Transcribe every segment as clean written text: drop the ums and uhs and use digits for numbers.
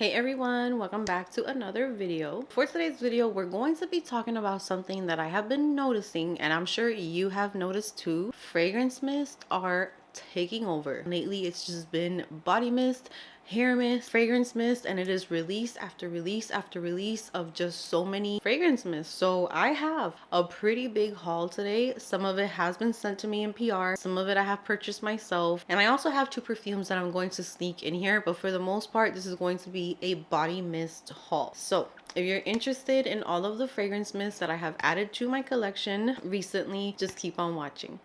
Hey everyone, welcome back to another video. For today's video, we're going to be talking about something that I have been noticing, and I'm sure you have noticed too. Fragrance mists are taking over. Lately, it's just been body mist, hair mist, fragrance mist, and it is release after release after release of just so many fragrance mists. So I have a pretty big haul today. Some of it has been sent to me in PR, some of it I have purchased myself, and I also have two perfumes that I'm going to sneak in here, but for the most part this is going to be a body mist haul. So if you're interested in all of the fragrance mists that I have added to my collection recently, just keep on watching.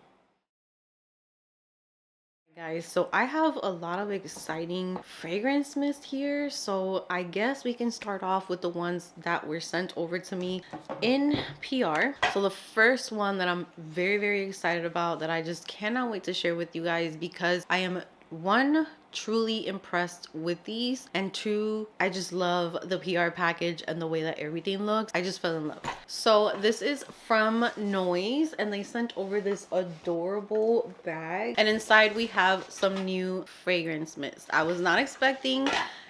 Guys, so I have a lot of exciting fragrance mist here, so I guess we can start off with the ones that were sent over to me in PR. So the first one that I'm very excited about, that I just cannot wait to share with you guys, because I am one, truly impressed with these, and two, I just love the PR package and the way that everything looks. I just fell in love. So this is from Noise, and they sent over this adorable bag, and inside we have some new fragrance mist. I was not expecting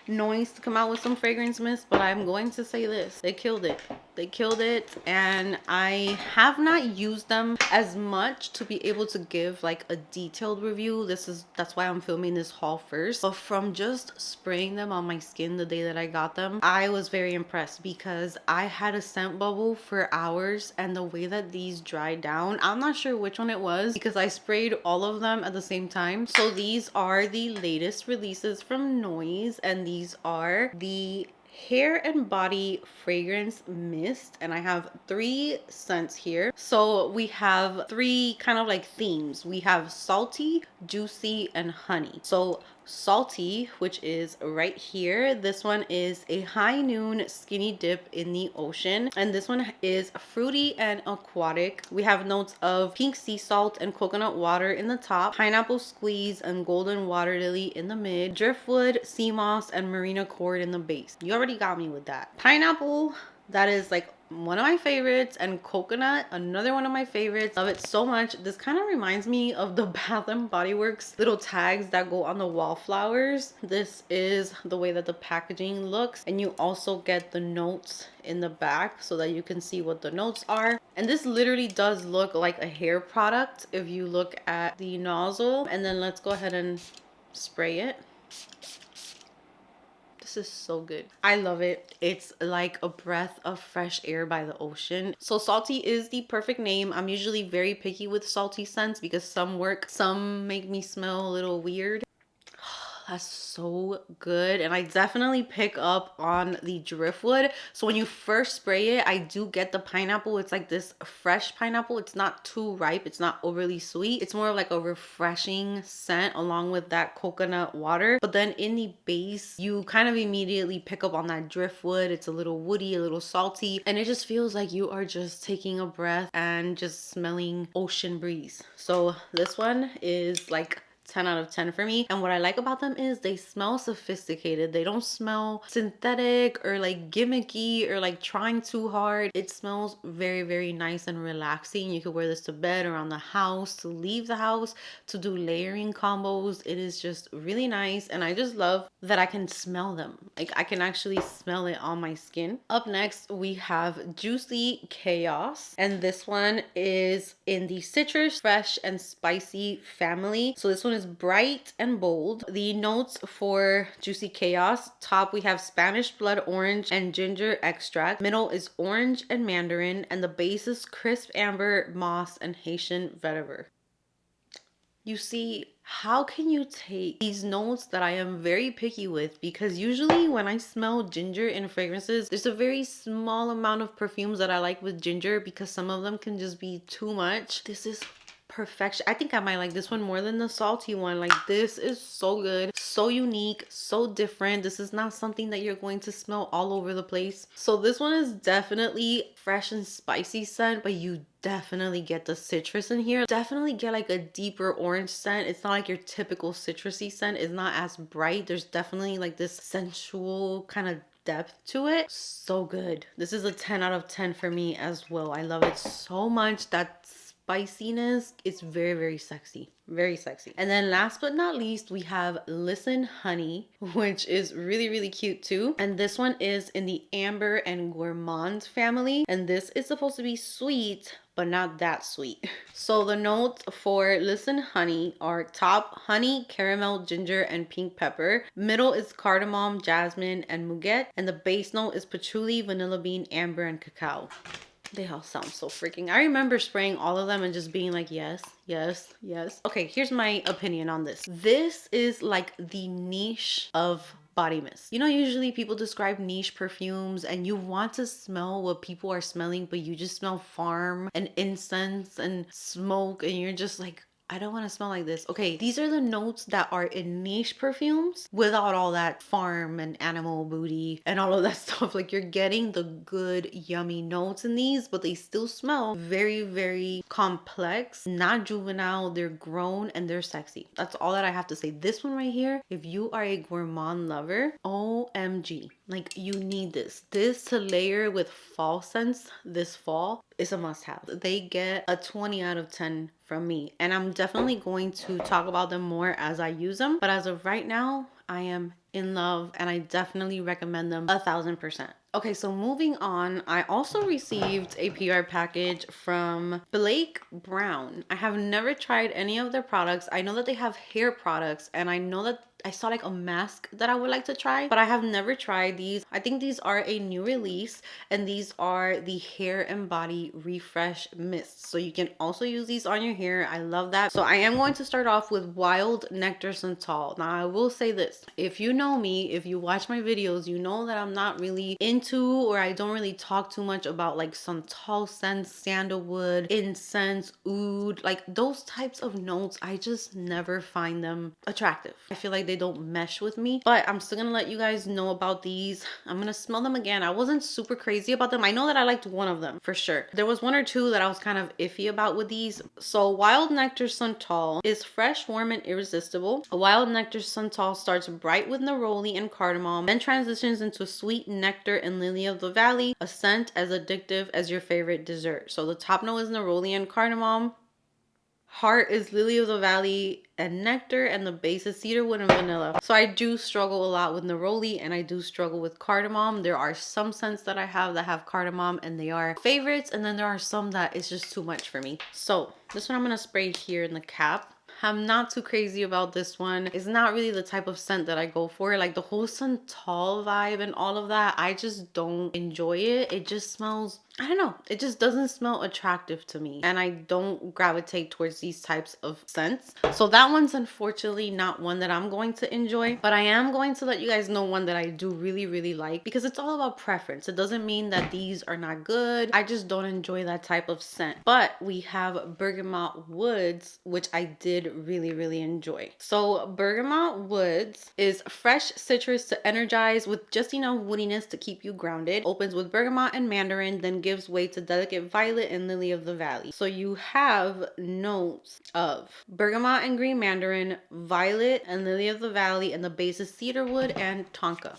Noise to come out with some fragrance mist, but I'm going to say this: they killed it. They killed it, and I have not used them as much to be able to give like a detailed review. That's why I'm filming this haul first. But from just spraying them on my skin the day that I got them, I was very impressed, because I had a scent bubble for hours, and the way that these dried down, I'm not sure which one it was because I sprayed all of them at the same time. So these are the latest releases from Noise, and these are the hair and body fragrance mist, and I have 3 scents here. So we have 3 kind of like themes. We have salty, juicy, and honey. So salty, which is right here, this one is a high noon skinny dip in the ocean, and this one is fruity and aquatic. We have notes of pink sea salt and coconut water in the top, pineapple squeeze and golden water lily in the mid, driftwood, sea moss, and marina cord in the base. You already got me with that. Pineapple, that is like one of my favorites, and coconut, another one of my favorites. Love it so much. This kind of reminds me of the Bath and Body Works little tags that go on the wallflowers. This is the way that the packaging looks, and you also get the notes in the back so that you can see what the notes are. And this literally does look like a hair product if you look at the nozzle. And then let's go ahead and spray it. This is so good. I love it. It's like a breath of fresh air by the ocean. So salty is the perfect name. I'm usually very picky with salty scents because some work, some make me smell a little weird. That's so good, and I definitely pick up on the driftwood. So when you first spray it, I do get the pineapple. It's like this fresh pineapple. It's not too ripe, it's not overly sweet. It's more of like a refreshing scent along with that coconut water. But then in the base, you kind of immediately pick up on that driftwood. It's a little woody, a little salty, and it just feels like you are just taking a breath and just smelling ocean breeze. So this one is like 10 out of 10 for me. And what I like about them is they smell sophisticated. They don't smell synthetic or like gimmicky or like trying too hard. It smells very nice and relaxing. You could wear this to bed, around the house, to leave the house, to do layering combos. It is just really nice, and I just love that I can smell them. Like I can actually smell it on my skin. Up next we have Juicy Chaos, and this one is in the citrus, fresh, and spicy family. So this one is bright and bold. The notes for Juicy Chaos: top we have Spanish blood orange and ginger extract, middle is orange and mandarin, and the base is crisp amber, moss, and Haitian vetiver. You see, how can you take these notes that I am very picky with? Because usually when I smell ginger in fragrances, there's a very small amount of perfumes that I like with ginger, because some of them can just be too much. This is perfection. I think I might like this one more than the salty one. Like, this is so good, so unique, so different. This is not something that you're going to smell all over the place. So this one is definitely fresh and spicy scent, but you definitely get the citrus in here. Definitely get like a deeper orange scent. It's not like your typical citrusy scent. It's not as bright. There's definitely like this sensual kind of depth to it. So good. This is a 10 out of 10 for me as well. I love it so much. That spiciness. It's very, very sexy. Very sexy. And then last but not least, we have Listen Honey, which is really, really cute too. And this one is in the Amber and Gourmand family. And this is supposed to be sweet, but not that sweet. So the notes for Listen Honey are top honey, caramel, ginger, and pink pepper. Middle is cardamom, jasmine, and muguet. And the base note is patchouli, vanilla bean, amber, and cacao. They all sound so freaking... I remember spraying all of them and just being like, yes, yes, yes. Okay, here's my opinion on this. This is like the niche of body mist. You know, usually people describe niche perfumes and you want to smell what people are smelling, but you just smell farm and incense and smoke and you're just like, I don't want to smell like this. Okay, these are the notes that are in niche perfumes without all that farm and animal booty and all of that stuff. Like, you're getting the good, yummy notes in these, but they still smell very, very complex, not juvenile. They're grown and they're sexy. That's all that I have to say. This one right here, if you are a gourmand lover, OMG. Like, you need this. This to layer with fall scents this fall is a must-have. They get a 20 out of 10 from me. And I'm definitely going to talk about them more as I use them. But as of right now, I am in love and I definitely recommend them 1000%. Okay, so moving on, I also received a PR package from Blake Brown. I have never tried any of their products. I know that they have hair products and I know that I saw like a mask that I would like to try, but I have never tried these. I think these are a new release and these are the hair and body refresh mists. So you can also use these on your hair. I love that. So I am going to start off with Wild Nectar Santal. Now I will say this, if you know me, if you watch my videos, you know that I'm not really into, or I don't really talk too much about like santal scents, sandalwood, incense, oud, like those types of notes. I just never find them attractive. I feel like they don't mesh with me, but I'm still gonna let you guys know about these. I'm gonna smell them again. I wasn't super crazy about them. I know that I liked one of them for sure. There was one or two that I was kind of iffy about with these. So Wild Nectar Santal is fresh, warm, and irresistible. A Wild Nectar Santal starts bright with neroli and cardamom, then transitions into sweet nectar and lily of the valley, a scent as addictive as your favorite dessert. So the top note is neroli and cardamom. Heart is lily of the valley and nectar, and the base is cedarwood and vanilla. So I do struggle a lot with neroli and I do struggle with cardamom. There are some scents that I have that have cardamom and they are favorites, and then there are some that it's just too much for me. So this one I'm gonna spray here in the cap. I'm not too crazy about this one. It's not really the type of scent that I go for. Like the whole santal vibe and all of that, I just don't enjoy it. It just smells, I don't know, it just doesn't smell attractive to me, and I don't gravitate towards these types of scents. So that one's unfortunately not one that I'm going to enjoy, but I am going to let you guys know one that I do really, really like, because it's all about preference. It doesn't mean that these are not good. I just don't enjoy that type of scent. But we have Bergamont Woods, which I did really, really enjoy. So Bergamont Woods is fresh citrus to energize with just enough woodiness to keep you grounded. Opens with bergamot and mandarin, then gives way to delicate violet and lily of the valley. So you have notes of bergamot and green mandarin, violet and lily of the valley, and the base is cedarwood and tonka.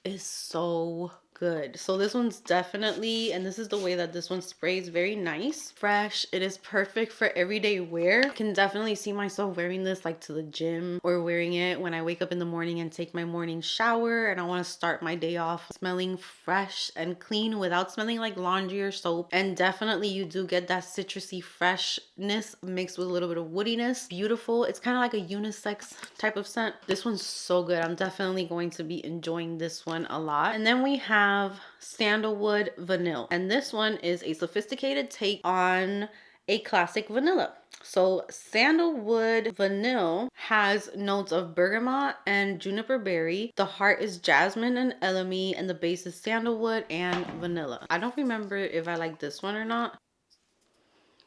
It's so good. So this one's definitely, and this is the way that this one sprays, very nice, fresh. It is perfect for everyday wear. I can definitely see myself wearing this like to the gym, or wearing it when I wake up in the morning and take my morning shower and I want to start my day off smelling fresh and clean without smelling like laundry or soap. And definitely you do get that citrusy freshness mixed with a little bit of woodiness. Beautiful. It's kind of like a unisex type of scent. This one's so good. I'm definitely going to be enjoying this one a lot. And then we have Sandalwood Vanilla, and this one is a sophisticated take on a classic vanilla. So Sandalwood Vanilla has notes of bergamot and juniper berry. The heart is jasmine and elemi, and the base is sandalwood and vanilla. I don't remember if I like this one or not.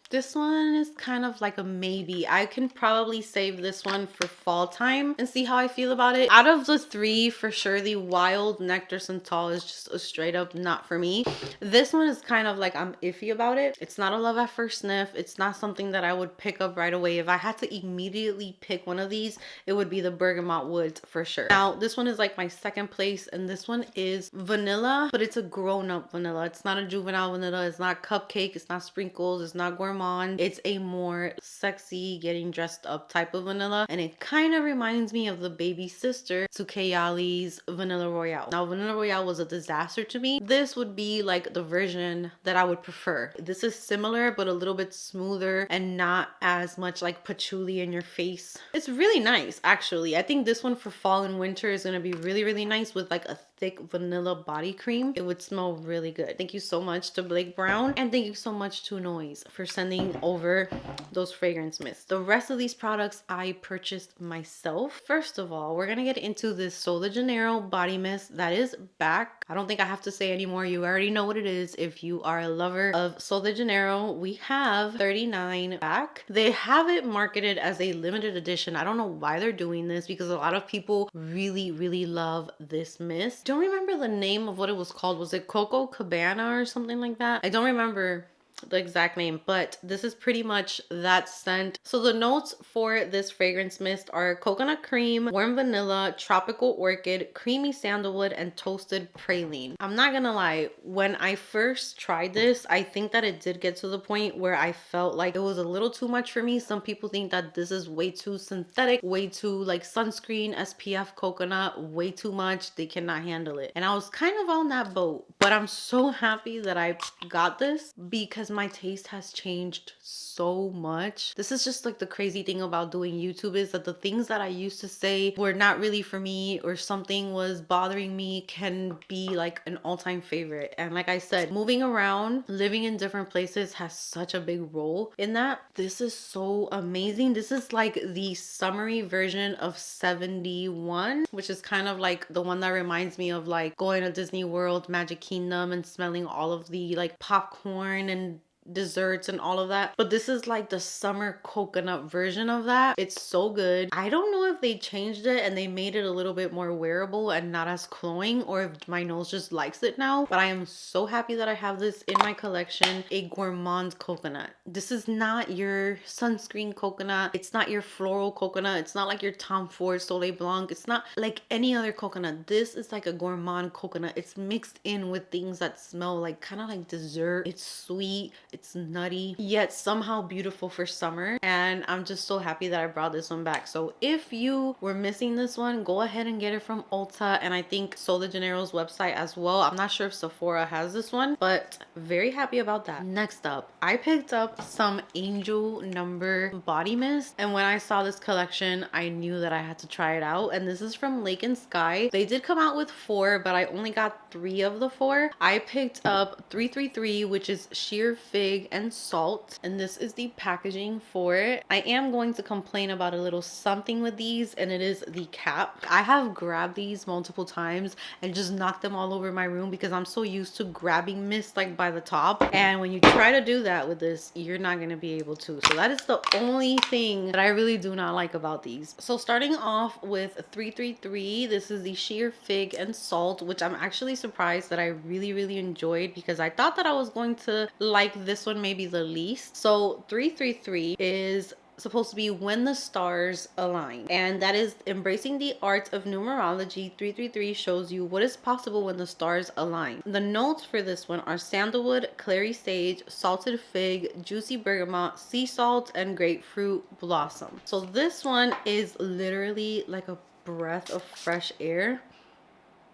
This one is kind of like a maybe. I can probably save this one for fall time and see how I feel about it. Out of the three, for sure, the Wild Nectar Santal is just a straight up not for me. This one is kind of like I'm iffy about it. It's not a love at first sniff. It's not something that I would pick up right away. If I had to immediately pick one of these, it would be the Bergamont Woods for sure. Now, this one is like my second place, and this one is vanilla, but it's a grown-up vanilla. It's not a juvenile vanilla. It's not cupcake. It's not sprinkles. It's not gourmet. gourmand. It's a more sexy, getting dressed up type of vanilla, and it kind of reminds me of the baby sister to Kayali's Vanilla Royale. Now, Vanilla Royale was a disaster to me. This would be like the version that I would prefer. This is similar, but a little bit smoother and not as much like patchouli in your face. It's really nice, actually. I think this one for fall and winter is gonna be really, really nice with like a thick vanilla body cream. It would smell really good. Thank you so much to Blake Brown, and thank you so much to Noise for sending over those fragrance mists. The rest of these products I purchased myself. First of all, we're gonna get into this Sol de Janeiro body mist that is back. I don't think I have to say anymore. You already know what it is if you are a lover of Sol de Janeiro. We have 39 back. They have it marketed as a limited edition. I don't know why they're doing this, because a lot of people really, really love this mist. Don't remember the name of what it was called. Was it Coco Cabana or something like that? I don't remember the exact name, but this is pretty much that scent. So the notes for this fragrance mist are coconut cream, warm vanilla, tropical orchid, creamy sandalwood, and toasted praline. I'm not gonna lie, when I first tried this, I think that it did get to the point where I felt like it was a little too much for me. Some people think that this is way too synthetic, way too like sunscreen, SPF coconut, way too much. They cannot handle it. And I was kind of on that boat, but I'm so happy that I got this because my taste has changed so much. This is just like the crazy thing about doing YouTube, is that the things that I used to say were not really for me, or something was bothering me, can be like an all-time favorite. And like I said, moving around, living in different places has such a big role in that. This is so amazing. This is like the summery version of 71, which is kind of like the one that reminds me of like going to Disney World, Magic Kingdom, and smelling all of the like popcorn and desserts and all of that. But this is like the summer coconut version of that. It's so good. I don't know if they changed it and they made it a little bit more wearable and not as cloying, or if my nose just likes it now, but I am so happy that I have this in my collection. A gourmand coconut. This is not your sunscreen coconut. It's not your floral coconut. It's not like your Tom Ford Soleil Blanc. It's not like any other coconut. This is like a gourmand coconut. It's mixed in with things that smell like kind of like dessert. It's sweet, it's nutty, yet somehow beautiful for summer. And I'm just so happy that I brought this one back. So if you were missing this one, go ahead and get it from Ulta, and I think Sol de Janeiro's website as well. I'm not sure if Sephora has this one, but very happy about that. Next up, I picked up some Angel Number body mist, and when I saw this collection, I knew that I had to try it out. And this is from Lake and Sky. They did come out with 4, but I only got 3 of the 4. I picked up 333, which is sheer fig and salt, and this is the packaging for it. I am going to complain about a little something with these, and it is the cap. I have grabbed these multiple times and just knocked them all over my room because I'm so used to grabbing mist like by the top, and when you try to do that with this, you're not going to be able to. So that is the only thing that I really do not like about these. So starting off with 333, this is the sheer fig and salt, which I'm actually surprised that I really, really enjoyed, because I thought that I was going to like this one maybe the least. So 333 is supposed to be When the Stars Align, and that is embracing the art of numerology. 333 shows you what is possible when the stars align. The notes for this one are sandalwood, clary sage, salted fig, juicy bergamot, sea salt, and grapefruit blossom. So this one is literally like a breath of fresh air.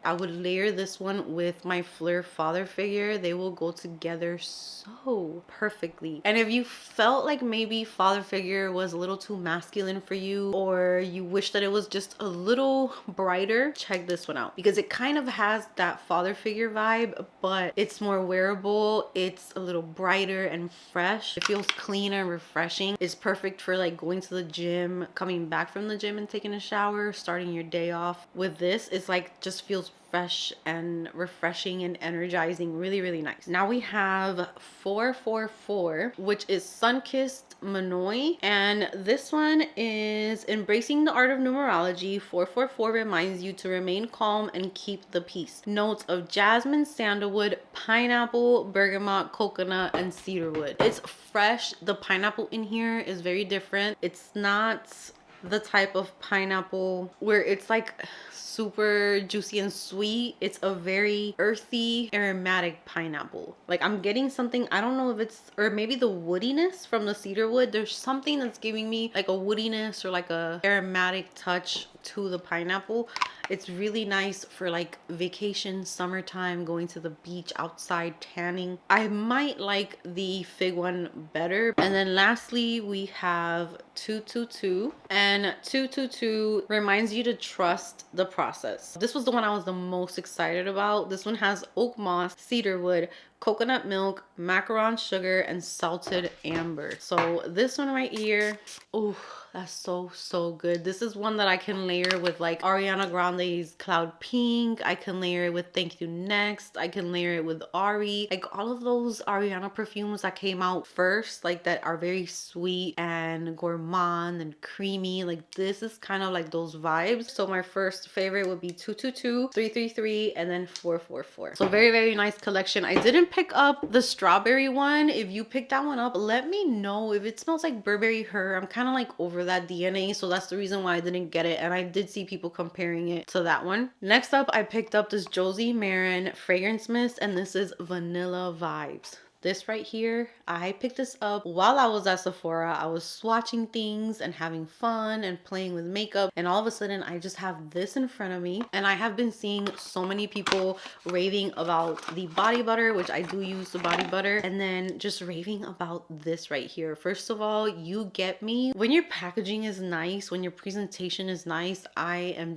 I would layer this one with my Fleur father figure. They will go together so perfectly. And if you felt like maybe father figure was a little too masculine for you, or you wish that it was just a little brighter, check this one out, because it kind of has that father figure vibe, but it's more wearable. It's a little brighter and fresh. It feels clean and refreshing. It's perfect for like going to the gym, coming back from the gym and taking a shower, starting your day off with this. It's like just feels fresh and refreshing and energizing. Really, really nice. Now we have 444, which is Sunkissed Monaco, and this one is embracing the art of numerology. 444 reminds you to remain calm and keep the peace. Notes of jasmine, sandalwood, pineapple, bergamot, coconut, and cedarwood. It's fresh. The pineapple in here is very different. It's not the type of pineapple where it's like super juicy and sweet. It's a very earthy, aromatic pineapple. Like I'm getting something, I don't know if it's, or maybe the woodiness from the cedar wood. There's something that's giving me like a woodiness or like a aromatic touch to the pineapple. It's really nice for like vacation, summertime, going to the beach, outside tanning. I might like the fig one better. And then lastly, we have 222, and 222 reminds you to trust the process. This was the one I was the most excited about. This one has oak moss, cedar wood, coconut milk, macaron sugar, and salted amber. So this one right here, oh, that's so good. This is one that I can layer with like Ariana Grande's Cloud Pink. I can layer it with Thank You Next. I can layer it with Ari. Like all of those Ariana perfumes that came out first, like that are very sweet and gourmand and creamy. Like this is kind of like those vibes. So my first favorite would be 222, 333, and then 444. So very nice collection. I didn't pick up the strawberry one. If you picked that one up, let me know. If it smells like Burberry Her, I'm kind of like over that DNA, so that's the reason why I didn't get it. And I did see people comparing it to that one. Next up, I picked up this Josie Maran fragrance mist, and this is Vanilla Vibes. This right here, I picked this up while I was at Sephora. I was swatching things and having fun and playing with makeup, and all of a sudden I just have this in front of me, and I have been seeing so many people raving about the body butter, which I do use the body butter, and then just raving about this right here. First of all, you get me. When your packaging is nice, when your presentation is nice, I'm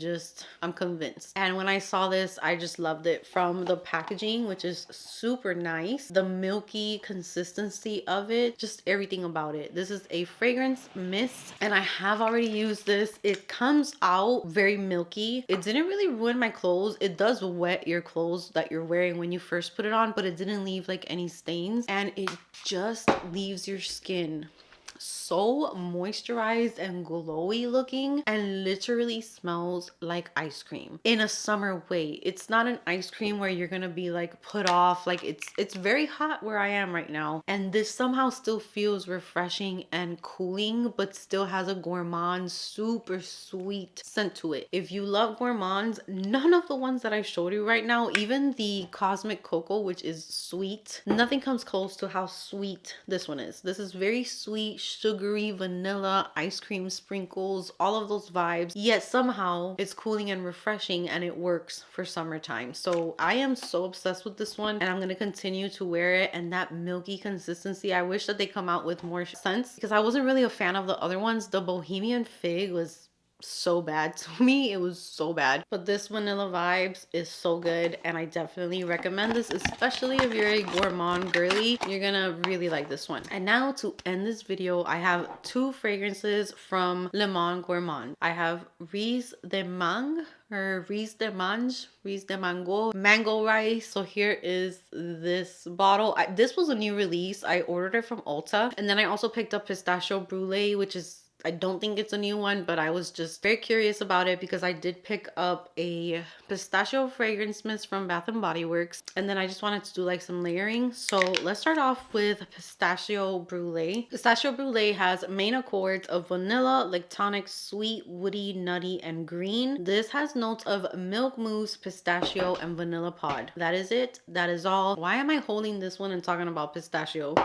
convinced. And when I saw this, I just loved it. From the packaging, which is super nice, the milky consistency of it, just everything about it. This is a fragrance mist, and I have already used this. It comes out very milky. It didn't really ruin my clothes. It does wet your clothes that you're wearing when you first put it on, but it didn't leave like any stains, and it just leaves your skin so moisturized and glowy looking, and literally smells like ice cream in a summer way. It's not an ice cream where you're gonna be like put off. Like it's very hot where I am right now, and this somehow still feels refreshing and cooling, but still has a gourmand, super sweet scent to it. If you love gourmands, none of the ones that I showed you right now, even the Cosmic Cocoa, which is sweet, nothing comes close to how sweet this one is. This is very sweet, sugary, vanilla, ice cream sprinkles, all of those vibes, yet somehow it's cooling and refreshing, and it works for summertime. So I am so obsessed with this one, and I'm gonna continue to wear it. And that milky consistency, I wish that they come out with more scents, because I wasn't really a fan of the other ones. The Bohemian Fig was so bad to me. It was so bad, but this Vanilla Vibes is so good, and I definitely recommend this, especially if you're a gourmand girly. You're gonna really like this one. And now to end this video, I have two fragrances from Le Monde Gourmand. I have Riz de Mangue or Riz de Mange, Riz de Mango, mango rice. So here is this bottle. This was a new release. I ordered it from Ulta, and then I also picked up Pistachio Brulee, which is, I don't think it's a new one, but I was just very curious about it because I did pick up a pistachio fragrance mist from Bath and Body Works, and then I just wanted to do like some layering. So let's start off with Pistachio Brulee. Pistachio Brulee has main accords of vanilla, lactonic, sweet, woody, nutty, and green. This has notes of milk mousse, pistachio, and vanilla pod. That is it. That is all. Why am I holding this one and talking about pistachio?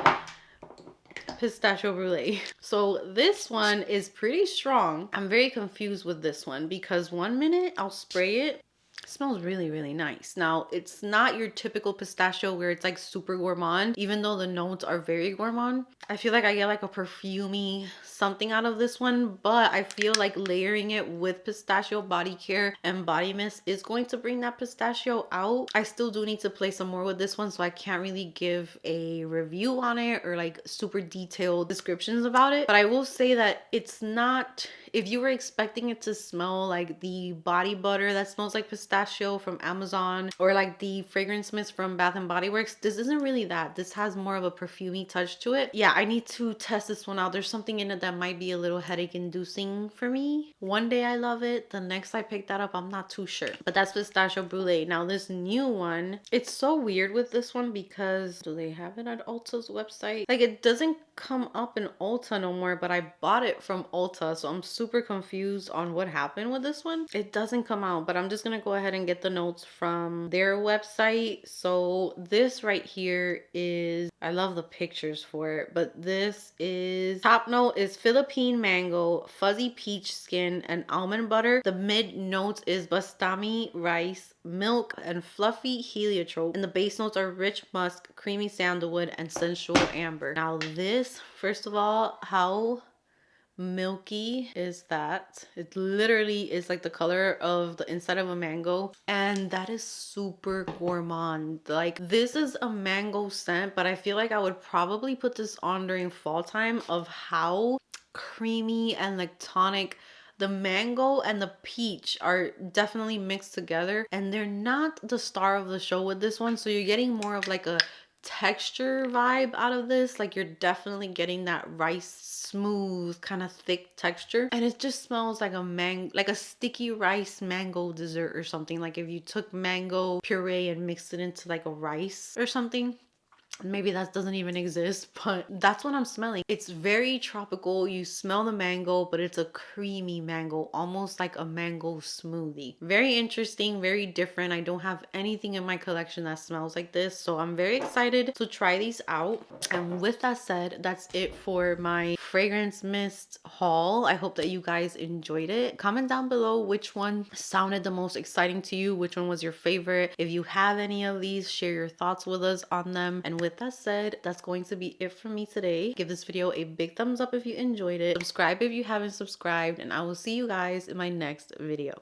Pistachio Brulee. So this one is pretty strong. I'm very confused with this one because one minute I'll spray it, smells really nice. Now it's not your typical pistachio where it's like super gourmand, even though the notes are very gourmand. I feel like I get like a perfumey something out of this one, but I feel like layering it with pistachio body care and body mist is going to bring that pistachio out. I still do need to play some more with this one, so I can't really give a review on it or like super detailed descriptions about it, but I will say that it's not, if you were expecting it to smell like the body butter that smells like pistachio, pistachio from Amazon or like the fragrance mist from Bath and Body Works. This isn't really that. This has more of a perfumey touch to it. Yeah, I need to test this one out. There's something in it that might be a little headache inducing for me. One day I love it, the next I pick that up I'm not too sure. But that's pistachio brulee. Now this new one, it's so weird with this one because do they have it at Ulta's website? Like it doesn't come up in Ulta no more, but I bought it from Ulta, so I'm super confused on what happened with this one. It doesn't come out, but I'm just gonna go ahead and get the notes from their website. So this right here is, I love the pictures for it, but this is, top note is Philippine mango, fuzzy peach skin, and almond butter. The mid notes is bastami rice, milk, and fluffy heliotrope, and the base notes are rich musk, creamy sandalwood, and sensual amber. Now this, first of all, how milky is that? It literally is like the color of the inside of a mango, and that is super gourmand. Like this is a mango scent, but I feel like I would probably put this on during fall time of how creamy and like tonic the mango and the peach are definitely mixed together, and they're not the star of the show with this one, so you're getting more of like a texture vibe out of this. Like you're definitely getting that rice smooth kind of thick texture, and it just smells like a sticky rice mango dessert or something. Like if you took mango puree and mixed it into like a rice or something. Maybe that doesn't even exist, but that's what I'm smelling. It's very tropical. You smell the mango, but it's a creamy mango, almost like a mango smoothie. Very interesting, very different. I don't have anything in my collection that smells like this, so I'm very excited to try these out. And with that said, that's it for my fragrance mist haul. I hope that you guys enjoyed it. Comment down below which one sounded the most exciting to you, which one was your favorite. If you have any of these, share your thoughts with us on them. And with that said, that's going to be it for me today. Give this video a big thumbs up if you enjoyed it. Subscribe if you haven't subscribed, and I will see you guys in my next video.